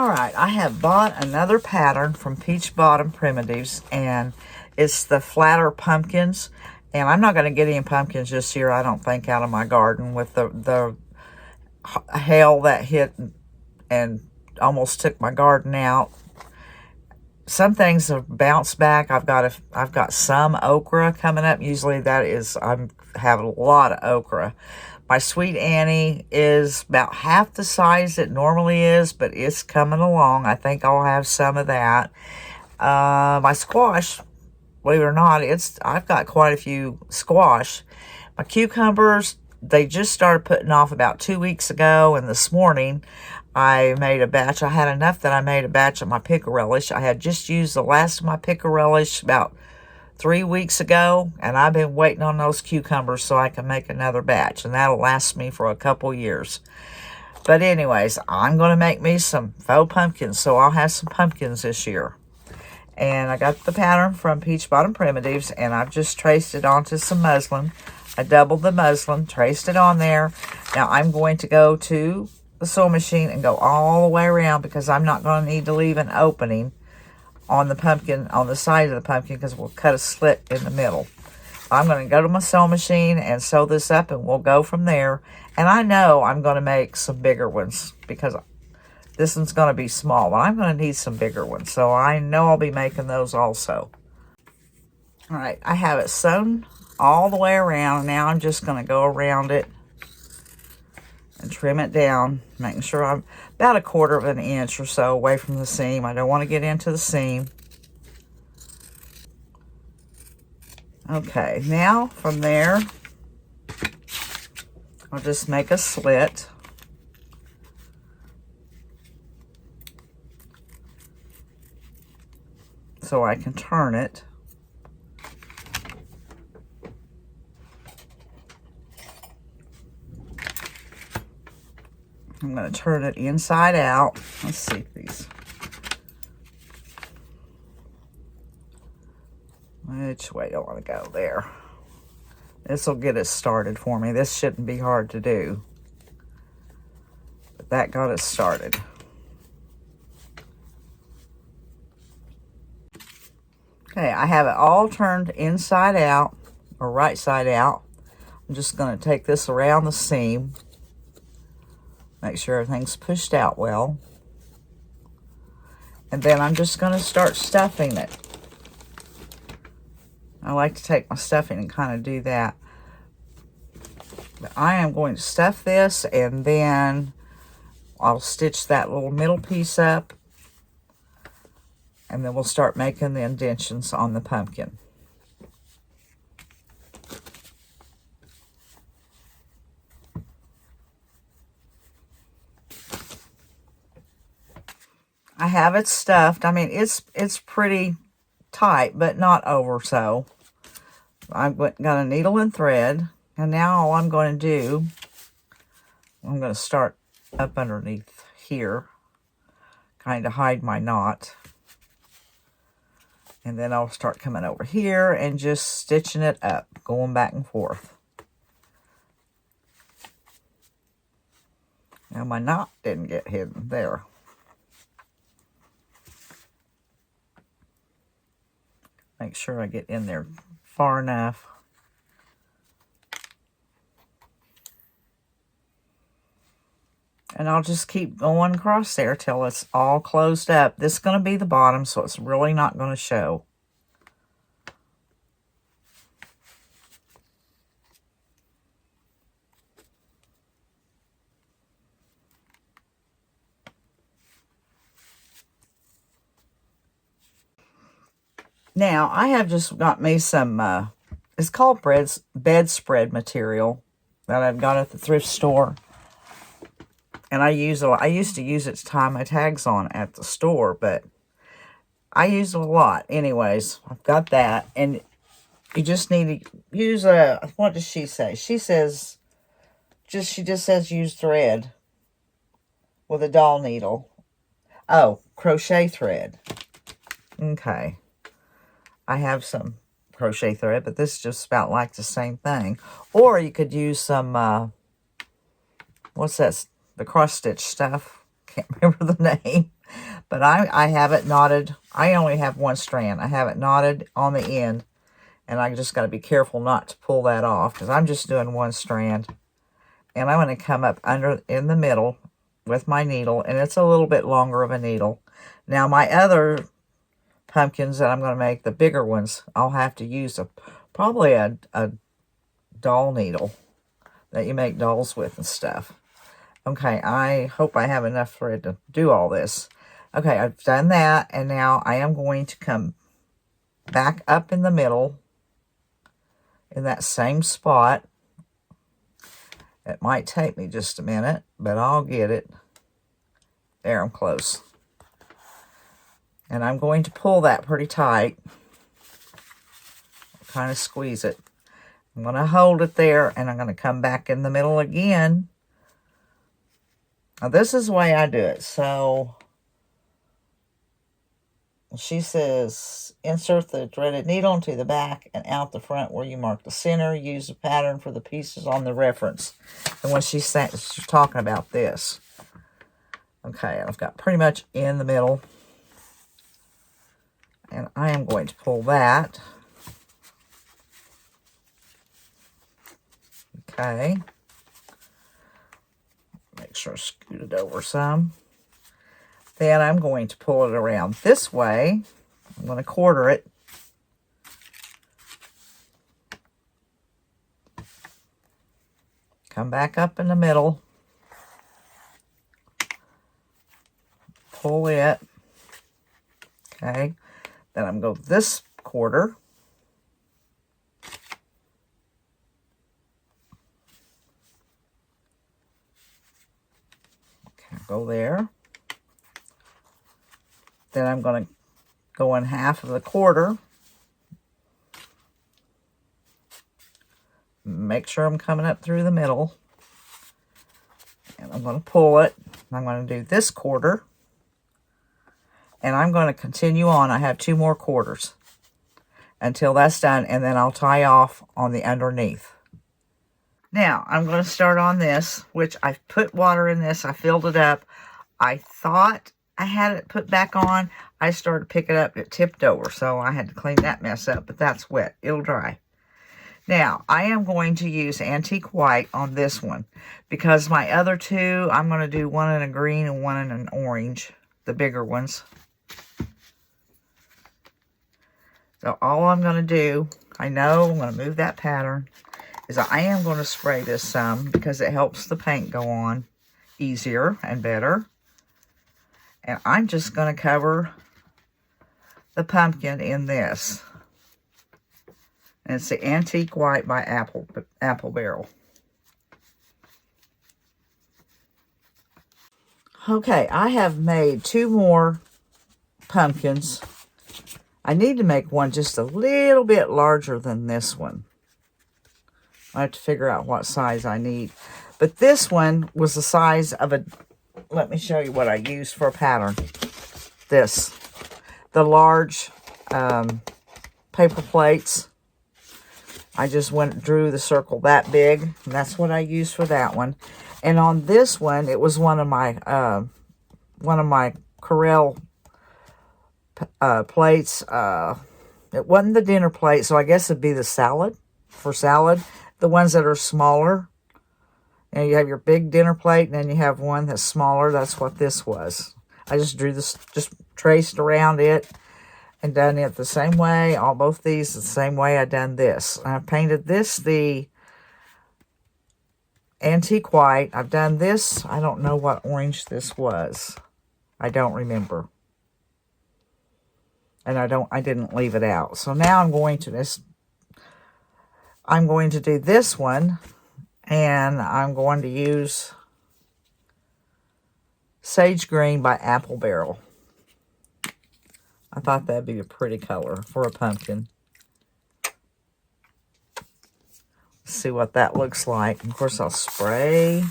All right, I have bought another pattern from Peach Bottom Primitives, and it's the flatter pumpkins. And I'm not going to get any pumpkins this year, I don't think, out of my garden with the hail that hit and almost took my garden out. Some things have bounced back. I've got some okra coming up. Usually I have a lot of okra. My Sweet Annie is about half the size it normally is, but it's coming along. I think I'll have some of that. My squash, believe it or not, I've got quite a few squash. My cucumbers, they just started putting off about 2 weeks ago, and this morning I made a batch. I had enough that I made a batch of my pickle relish. I had just used the last of my pickle relish about 3 weeks ago, and I've been waiting on those cucumbers so I can make another batch, and that'll last me for a couple years. But anyways, I'm going to make me some faux pumpkins, so I'll have some pumpkins this year. And I got the pattern from Peach Bottom Primitives, and I've just traced it onto some muslin. I doubled the muslin, traced it on there. Now I'm going to go to the sewing machine and go all the way around, because I'm not going to need to leave an opening on the pumpkin, on the side of the pumpkin, because we'll cut a slit in the middle. I'm going to go to my sewing machine and sew this up, and we'll go from there. And I know I'm going to make some bigger ones, because this one's going to be small, but I'm going to need some bigger ones. So I know I'll be making those also. All right, I have it sewn all the way around. Now I'm just going to go around it and trim it down, making sure I'm about 1/4 of an inch or so away from the seam. I don't want to get into the seam. Okay, now from there, I'll just make a slit. So I can turn it. I'm going to turn it inside out. Let's see these. Which way do I want to go? There. This will get us started for me. This shouldn't be hard to do. But that got us started. Okay, I have it all turned inside out, or right side out. I'm just going to take this around the seam. Make sure everything's pushed out well. And then I'm just going to start stuffing it. I like to take my stuffing and kind of do that. But I am going to stuff this, and then I'll stitch that little middle piece up. And then we'll start making the indentions on the pumpkin. I have it stuffed. I mean, it's pretty tight, but not over so. I've got a needle and thread, and now all I'm going to do, I'm going to start up underneath here, kind of hide my knot. And then I'll start coming over here and just stitching it up, going back and forth. Now my knot didn't get hidden there. Make sure I get in there far enough. And I'll just keep going across there till it's all closed up. This is going to be the bottom, so it's really not going to show. Now, I have just got me some, it's called bedspread material that I've got at the thrift store. And I used to use it to tie my tags on at the store, but I use it a lot. Anyways, I've got that. And you just need to use what does she say? She says, she just says use thread with a doll needle. Oh, crochet thread. Okay. I have some crochet thread, but this is just about like the same thing. Or you could use some, what's that? The cross stitch stuff. Can't remember the name. But I have it knotted. I only have one strand. I have it knotted on the end. And I just got to be careful not to pull that off because I'm just doing one strand. And I'm going to come up under in the middle with my needle. And it's a little bit longer of a needle. Now my other pumpkins that I'm going to make, the bigger ones, I'll have to use probably a doll needle that you make dolls with and stuff. Okay, I hope I have enough thread to do all this. Okay, I've done that, and now I am going to come back up in the middle in that same spot. It might take me just a minute, but I'll get it. There, I'm close. And I'm going to pull that pretty tight. Kind of squeeze it. I'm going to hold it there, and I'm going to come back in the middle again. Now, this is the way I do it. So, she says, insert the threaded needle into the back and out the front where you mark the center. Use the pattern for the pieces on the reference. And when she's talking about this. Okay, I've got pretty much in the middle. And I am going to pull that. Okay. Make sure I scoot it over some. Then I'm going to pull it around this way. I'm going to quarter it. Come back up in the middle. Pull it. Okay. Then I'm going to go this quarter. Okay, go there. Then I'm going to go in half of the quarter. Make sure I'm coming up through the middle. And I'm going to pull it. I'm going to do this quarter. And I'm going to continue on. I have 2 more quarters until that's done. And then I'll tie off on the underneath. Now, I'm going to start on this, which I've put water in this. I filled it up. I thought I had it put back on. I started to pick it up. It tipped over, so I had to clean that mess up, but that's wet. It'll dry. Now, I am going to use antique white on this one because my other 2, I'm going to do one in a green and one in an orange, the bigger ones. So all I'm going to do, I know I'm going to move that pattern, is I am going to spray this some because it helps the paint go on easier and better. And I'm just going to cover the pumpkin in this. And it's the Antique White by Apple Barrel. Okay, I have made 2 more pumpkins. I need to make one just a little bit larger than this one. I have to figure out what size I need. But this one was the size of a... Let me show you what I used for a pattern. This. The large paper plates. I just drew the circle that big. And that's what I used for that one. And on this one, it was one of my Corel plates. It wasn't the dinner plate, so I guess it'd be the salad. For salad. The ones that are smaller. And you have your big dinner plate, and then you have one that's smaller. That's what this was. I just drew this, just traced around it and done it the same way. Both these the same way I done this. I painted this the antique white. I've done this. I don't know what orange this was. I don't remember. And I didn't leave it out. So now I'm going to do this one. And I'm going to use Sage Green by Apple Barrel. I thought that'd be a pretty color for a pumpkin. Let's see what that looks like. Of course, I'll spray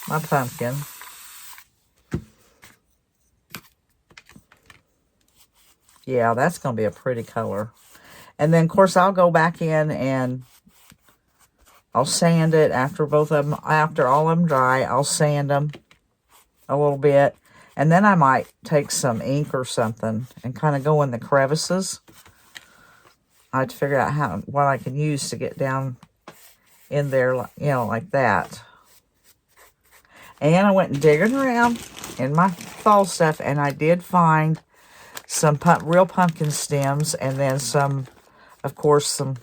my pumpkin. Yeah, that's going to be a pretty color. And then, of course, I'll go back in and I'll sand it after all of them dry. I'll sand them a little bit. And then I might take some ink or something and kind of go in the crevices. I had to figure out what I can use to get down in there, you know, like that. And I went digging around in my fall stuff, and I did find some real pumpkin stems, and then some, of course, some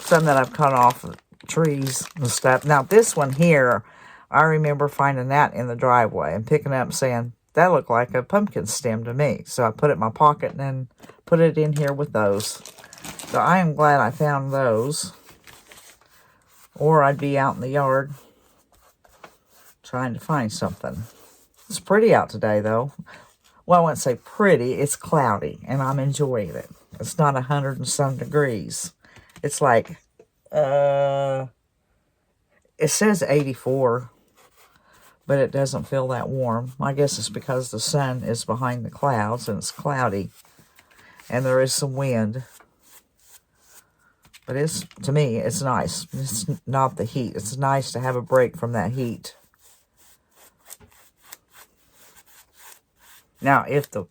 that I've cut off of trees and stuff. Now, this one here, I remember finding that in the driveway and picking it up and saying, that looked like a pumpkin stem to me. So I put it in my pocket and then put it in here with those. So I am glad I found those. Or I'd be out in the yard trying to find something. It's pretty out today, though. Well, I wouldn't say pretty. It's cloudy, and I'm enjoying it. It's not 100 and some degrees. It's like, it says 84, but it doesn't feel that warm. I guess it's because the sun is behind the clouds, and it's cloudy, and there is some wind. But to me, it's nice. It's not the heat. It's nice to have a break from that heat. Now, if the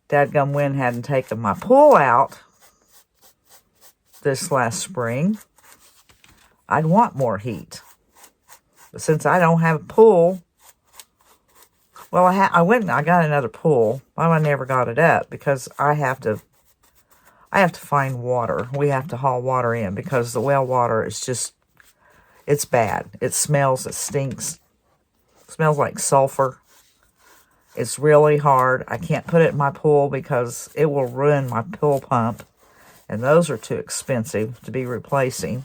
dadgum wind hadn't taken my pool out this last spring, I'd want more heat. But since I don't have a pool, well, I went and I got another pool. Well, I never got it up because I have to find water. We have to haul water in because the well water is just, it's bad. It smells, it stinks. It smells like sulfur. It's really hard. I can't put it in my pool because it will ruin my pool pump. And those are too expensive to be replacing.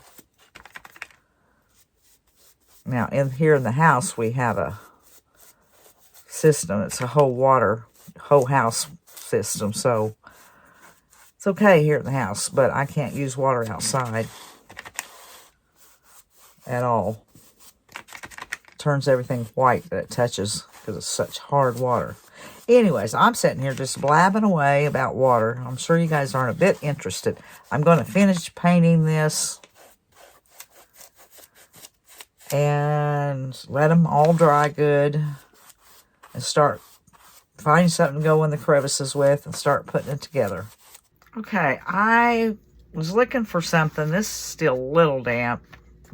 Now, here in the house, we have a system. It's a whole house system. So, it's okay here in the house. But I can't use water outside at all. It turns everything white that it touches, because it's such hard water. Anyways, I'm sitting here just blabbing away about water. I'm sure you guys aren't a bit interested. I'm going to finish painting this and let them all dry good and start finding something to go in the crevices with and start putting it together. Okay, I was looking for something. This is still a little damp,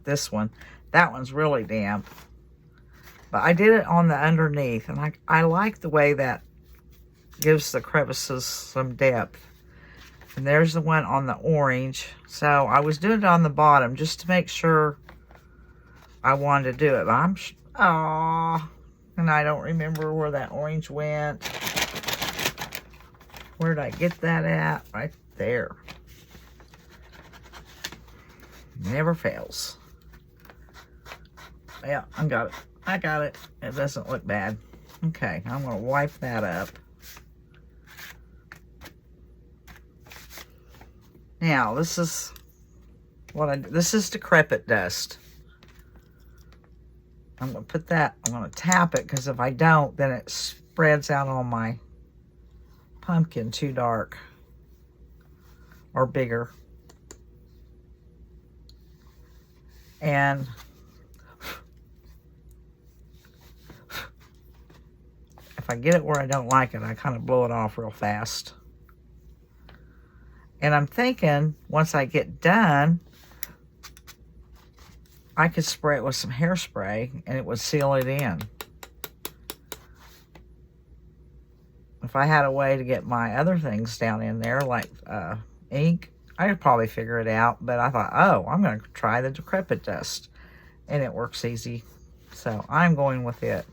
this one. That one's really damp. But I did it on the underneath, and I like the way that gives the crevices some depth. And there's the one on the orange. So I was doing it on the bottom just to make sure I wanted to do it. But and I don't remember where that orange went. Where did I get that at? Right there. Never fails. Yeah, I got it. I got it. It doesn't look bad. Okay, I'm going to wipe that up. Now, this is this is decrepit dust. I'm going to put that, I'm going to tap it, because if I don't, then it spreads out on my pumpkin too dark or bigger. And if I get it where I don't like it, I kind of blow it off real fast. And I'm thinking, once I get done, I could spray it with some hairspray and it would seal it in. If I had a way to get my other things down in there, like ink, I could probably figure it out. But I thought, oh, I'm going to try the decrepit dust. And it works easy. So I'm going with it.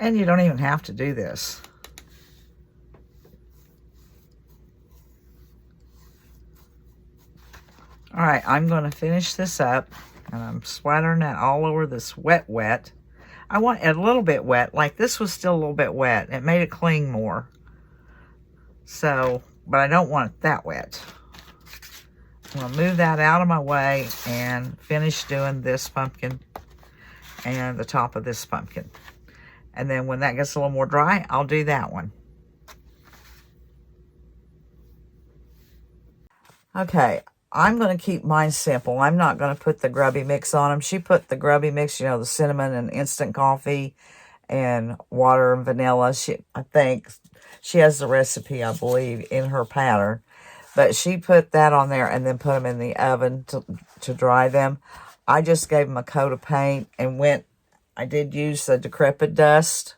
And you don't even have to do this. All right, I'm going to finish this up. And I'm splattering that all over this wet. I want it a little bit wet. Like this was still a little bit wet. It made it cling more. So, but I don't want it that wet. I'm going to move that out of my way and finish doing this pumpkin and the top of this pumpkin. And then when that gets a little more dry, I'll do that one. Okay, I'm going to keep mine simple. I'm not going to put the grubby mix on them. She put the grubby mix, you know, the cinnamon and instant coffee and water and vanilla. I think she has the recipe, I believe, in her pattern. But she put that on there and then put them in the oven to dry them. I just gave them a coat of paint and I did use the decrepit dust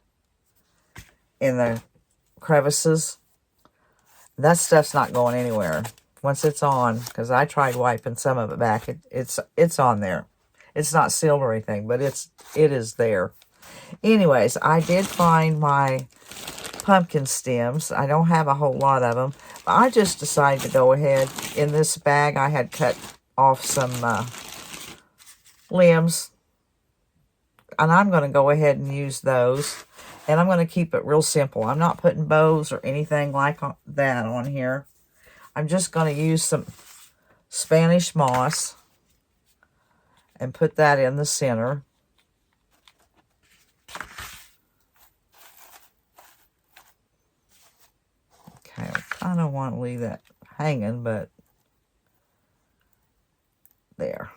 in the crevices. That stuff's not going anywhere once it's on, because I tried wiping some of it back. It's on there. It's not sealed or anything, but it is there. Anyways, I did find my pumpkin stems. I don't have a whole lot of them, but I just decided to go ahead. In this bag, I had cut off some limbs, and I'm going to go ahead and use those. And I'm going to keep it real simple. I'm not putting bows or anything like that on here. I'm just going to use some Spanish moss and put that in the center. Okay, I don't want to leave that hanging, but there.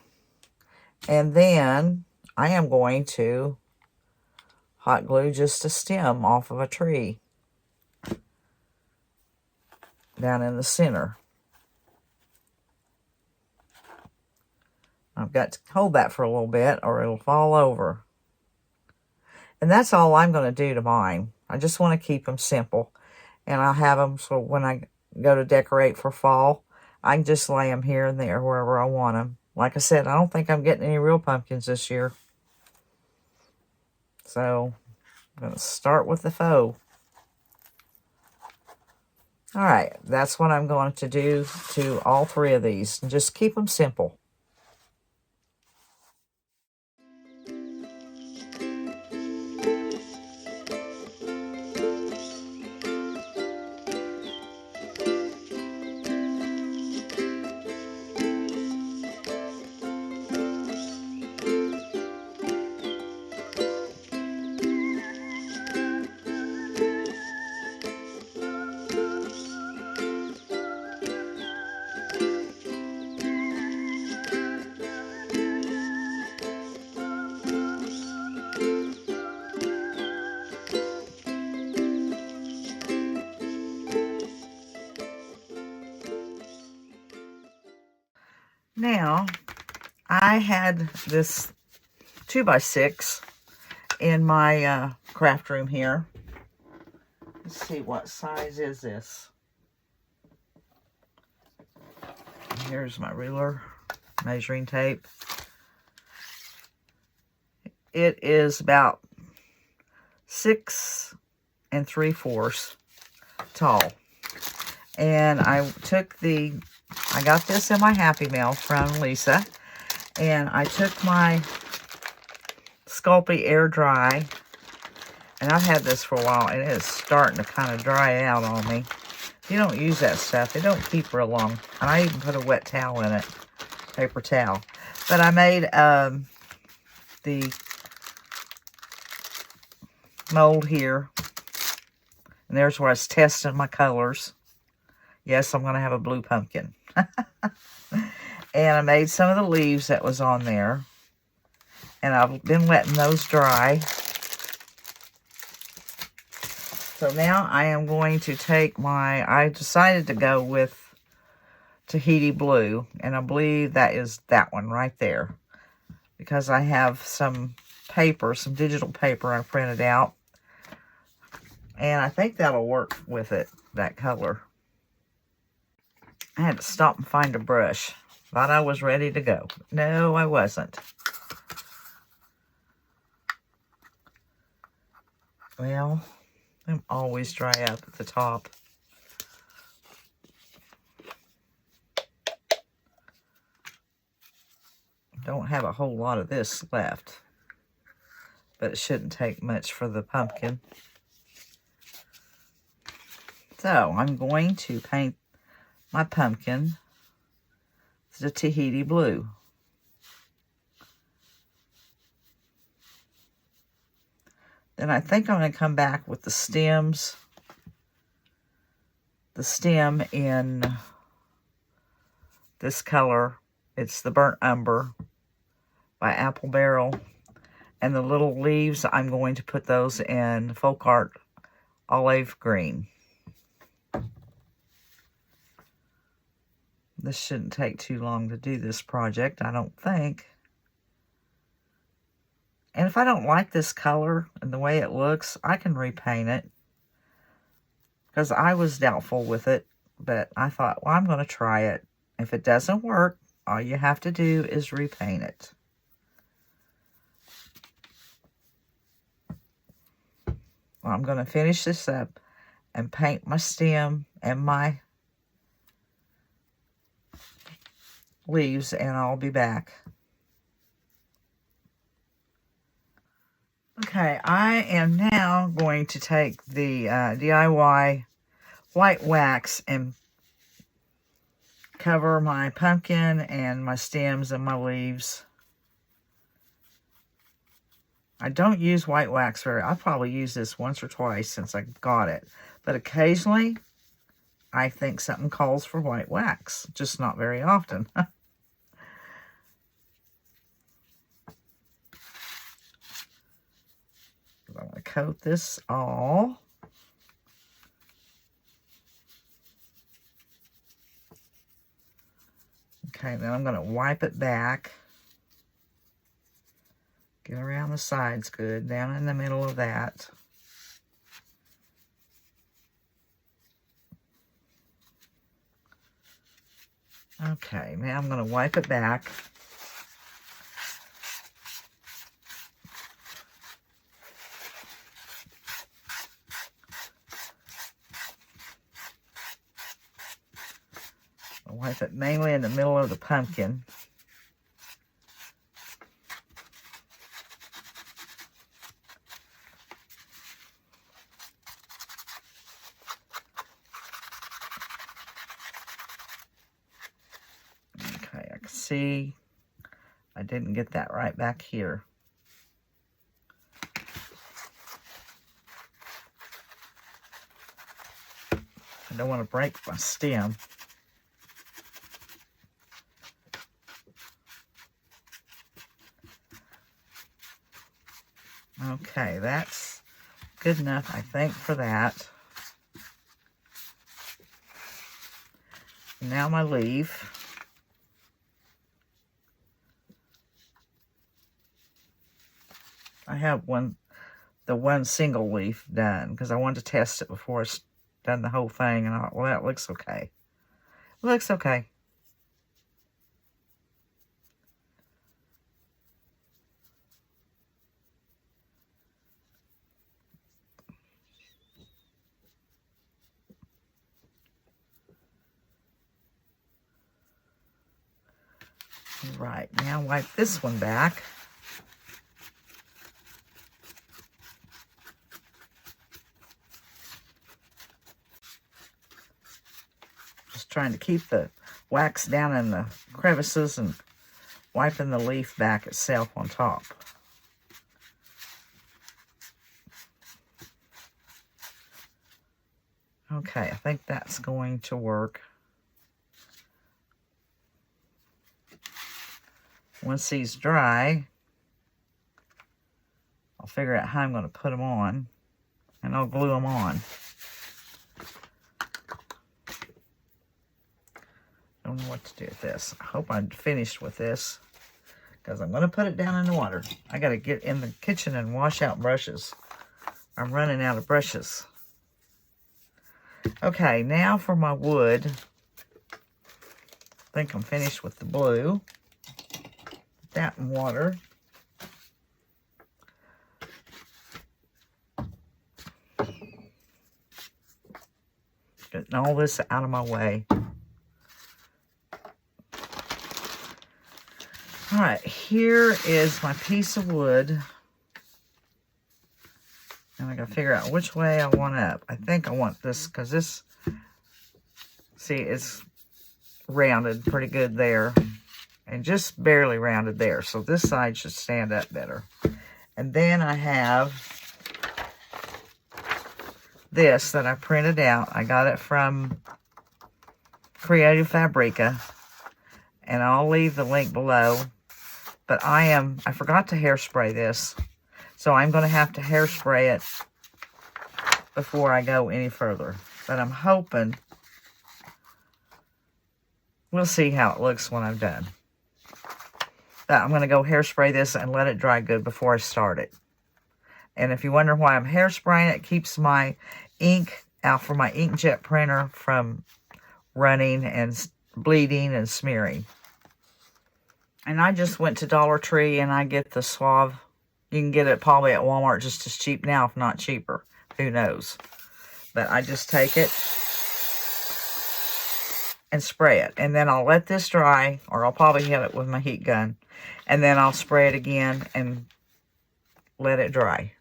And then I am going to hot glue just a stem off of a tree down in the center. I've got to hold that for a little bit or it'll fall over. And that's all I'm going to do to mine. I just want to keep them simple. And I'll have them so when I go to decorate for fall, I can just lay them here and there wherever I want them. Like I said, I don't think I'm getting any real pumpkins this year. So I'm going to start with the faux. All right, that's what I'm going to do to all three of these. And just keep them simple. Now, I had this 2x6 in my craft room here. Let's see, what size is this? Here's my ruler, measuring tape. It is about 6 3/4 tall. And I got this in my Happy Mail from Lesa. And I took my Sculpey Air Dry. And I've had this for a while, and it is starting to kind of dry out on me. If you don't use that stuff, it don't keep real long. And I even put a wet towel in it, paper towel. But I made the mold here. And there's where I was testing my colors. Yes, I'm going to have a blue pumpkin. And I made some of the leaves that was on there. And I've been letting those dry. So now I am going to take I decided to go with Tahiti Blue. And I believe that is that one right there. Because I have some paper, some digital paper I printed out. And I think that'll work with it, that color. I had to stop and find a brush. Thought I was ready to go. No, I wasn't. Well, I'm always dry up at the top. Don't have a whole lot of this left. But it shouldn't take much for the pumpkin. So, I'm going to paint my pumpkin the Tahiti Blue. Then I think I'm going to come back with the stems. The stem in this color. It's the Burnt Umber by Apple Barrel. And the little leaves, I'm going to put those in Folk Art Olive Green. This shouldn't take too long to do this project, I don't think. And if I don't like this color and the way it looks, I can repaint it. Because I was doubtful with it, but I thought, well, I'm going to try it. If it doesn't work, all you have to do is repaint it. Well, I'm going to finish this up and paint my stem and my leaves, and I'll be back. Okay, I am now going to take the DIY white wax and cover my pumpkin and my stems and my leaves. I don't use white wax very. I've probably used this once or twice since I got it. But occasionally, I think something calls for white wax. Just not very often. I'm going to coat this all. Okay, then I'm going to wipe it back. Get around the sides good, down in the middle of that. Okay, now I'm going to wipe it back. I'll wipe it mainly in the middle of the pumpkin. See, I didn't get that right back here. I don't want to break my stem. Okay, that's good enough, I think, for that. Now my leaf. I have the one single leaf done because I wanted to test it before it's done the whole thing, and I thought, well, that looks okay. It looks okay. Right, now wipe this one back. Trying to keep the wax down in the crevices and wiping the leaf back itself on top. Okay, I think that's going to work. Once these dry, I'll figure out how I'm going to put them on, and I'll glue them on. I don't know what to do with this. I hope I'm finished with this because I'm going to put it down in the water. I got to get in the kitchen and wash out brushes. I'm running out of brushes. Okay, now for my wood. I think I'm finished with the blue. Put that in water. Getting all this out of my way. All right, here is my piece of wood. And I gotta figure out which way I want up. I think I want this, because this, see, it's rounded pretty good there. And just barely rounded there. So this side should stand up better. And then I have this that I printed out. I got it from Creative Fabrica. And I'll leave the link below. But I forgot to hairspray this. So I'm going to have to hairspray it before I go any further. But I'm hoping, we'll see how it looks when I'm done. But I'm going to go hairspray this and let it dry good before I start it. And if you wonder why I'm hairspraying it, it keeps my ink out for my inkjet printer from running and bleeding and smearing. And I just went to Dollar Tree and I get the Suave. You can get it probably at Walmart just as cheap now, if not cheaper. Who knows? But I just take it and spray it. And then I'll let this dry, or I'll probably hit it with my heat gun. And then I'll spray it again and let it dry.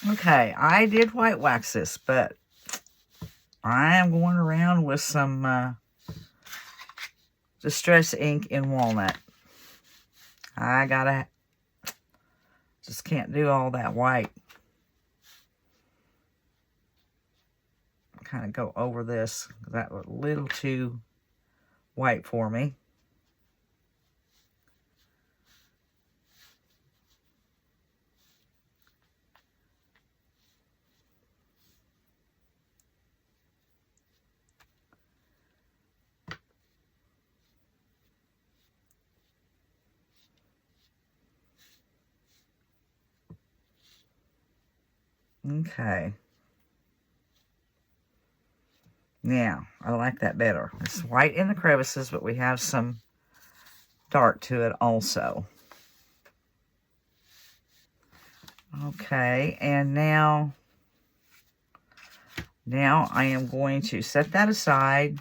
Okay, I did white wax this, but I am going around with some Distress ink in walnut. Just can't do all that white. Kind of go over this. That was a little too white for me. Okay. Now, I like that better. It's white in the crevices, but we have some dark to it also. Okay, and now I am going to set that aside.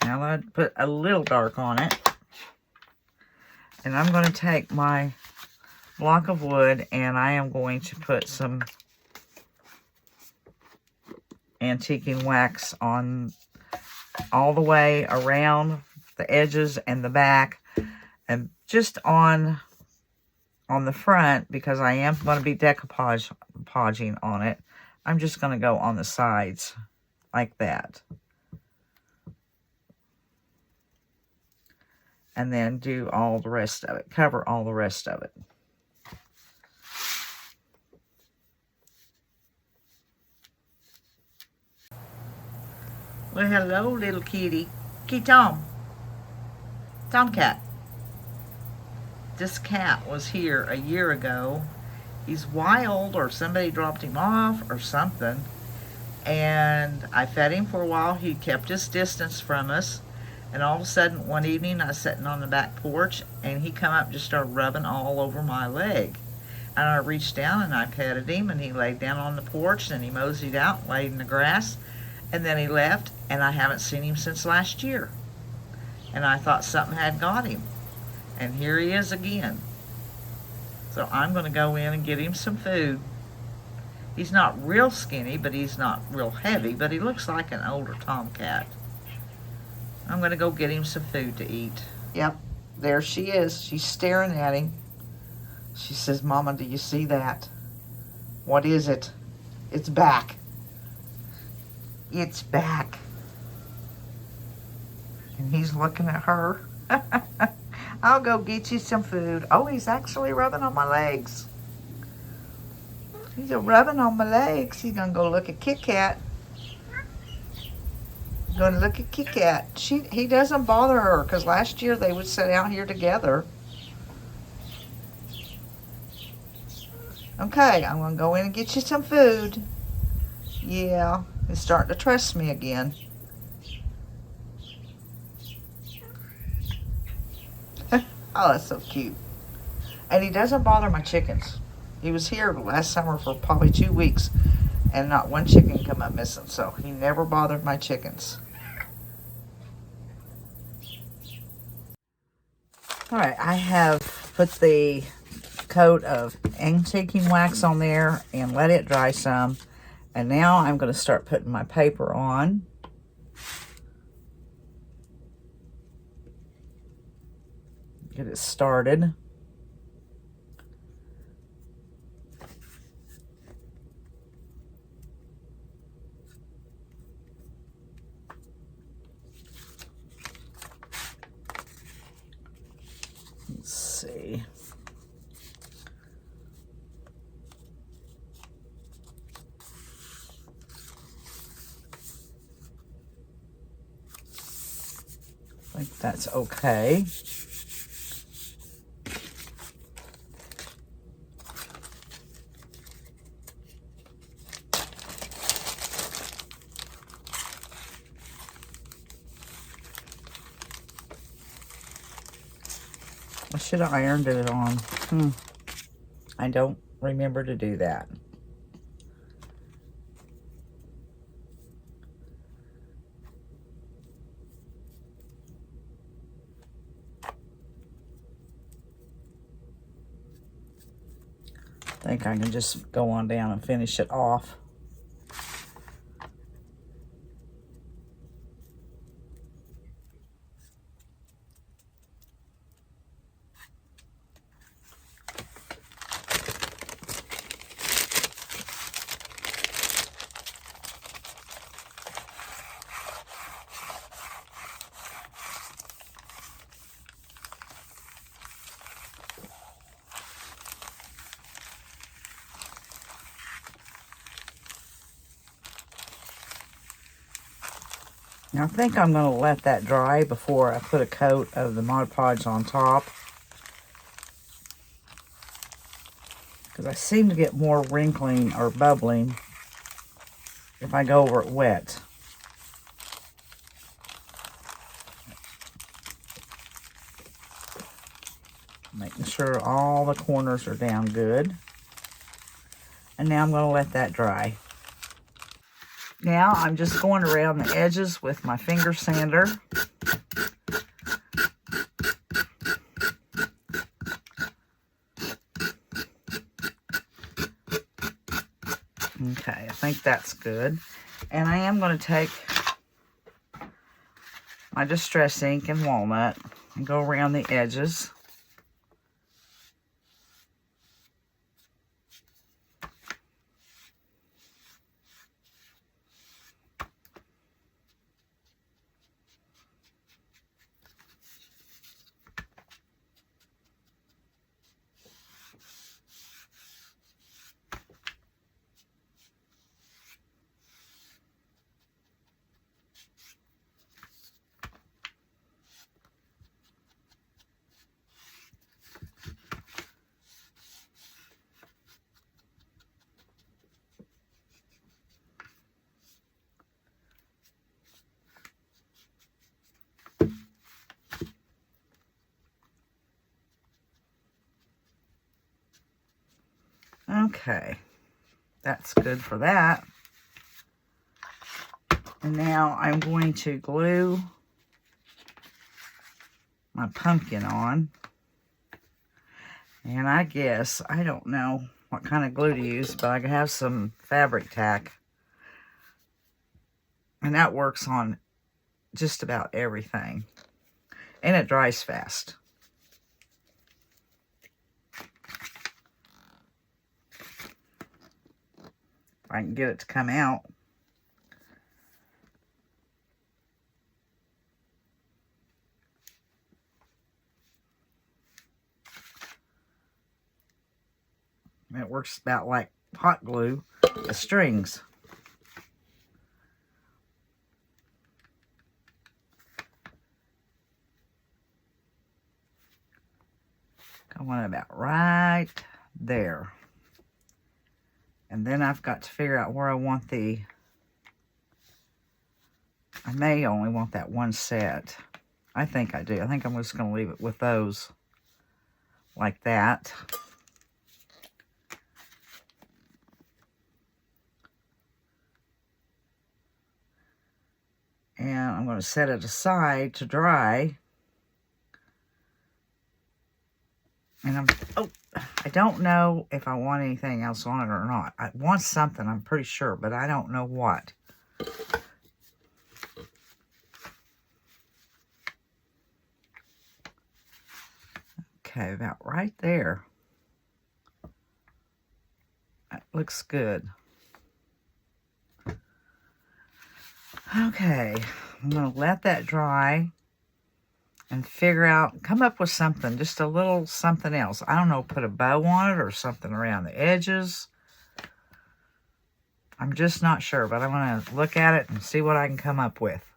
Now I'm going to put a little dark on it. And I'm going to take my block of wood and I am going to put some antiquing wax on all the way around the edges and the back, and just on the front, because I am going to be decoupaging on it. I'm just going to go on the sides like that. And then do all the rest of it, cover all the rest of it. Well, hello, little kitty. Tom. Tomcat. This cat was here a year ago. He's wild, or somebody dropped him off or something. And I fed him for a while. He kept his distance from us. And all of a sudden, one evening, I was sitting on the back porch, and he come up and just started rubbing all over my leg. And I reached down, and I petted him, and he laid down on the porch, and he moseyed out, and laid in the grass. And then he left, and I haven't seen him since last year. And I thought something had got him. And here he is again. So I'm going to go in and get him some food. He's not real skinny, but he's not real heavy, but he looks like an older tomcat. I'm going to go get him some food to eat. Yep, there she is. She's staring at him. She says, "Mama, do you see that? What is it? It's back. It's back." And he's looking at her. I'll go get you some food. Oh, he's actually rubbing on my legs. He's rubbing on my legs. He's going to go look at Kit Kat. Going to look at Kit Kat. He doesn't bother her, because last year they would sit out here together. Okay, I'm going to go in and get you some food. Yeah, he's starting to trust me again. Oh, that's so cute. And he doesn't bother my chickens. He was here last summer for probably 2 weeks, and not one chicken come up missing, so he never bothered my chickens. All right, I have put the coat of antiquing wax on there and let it dry some. And now I'm going to start putting my paper on. Get it started. see. I think that's okay. I should have ironed it on. I don't remember to do that. I think I can just go on down and finish it off. Now I think I'm going to let that dry before I put a coat of the Mod Podge on top, because I seem to get more wrinkling or bubbling if I go over it wet. Making sure all the corners are down good. And now I'm going to let that dry. Now I'm just going around the edges with my finger sander. Okay, I think that's good. And I am going to take my Distress ink and walnut and go around the edges. Okay, that's good for that. And now I'm going to glue my pumpkin on. And I guess, I don't know what kind of glue to use, but I have some fabric tack. And that works on just about everything. And it dries fast. If I can get it to come out. It works about like hot glue, the strings. Going about right there. And then I've got to figure out where I want the, I may only want that one set. I think I do. I think I'm just going to leave it with those like that. And I'm going to set it aside to dry. And I don't know if I want anything else on it or not. I want something, I'm pretty sure, but I don't know what. Okay, about right there. That looks good. Okay, I'm going to let that dry. and figure out, come up with something, just a little something else. I don't know, put a bow on it or something around the edges. I'm just not sure, but I'm going to look at it and see what I can come up with.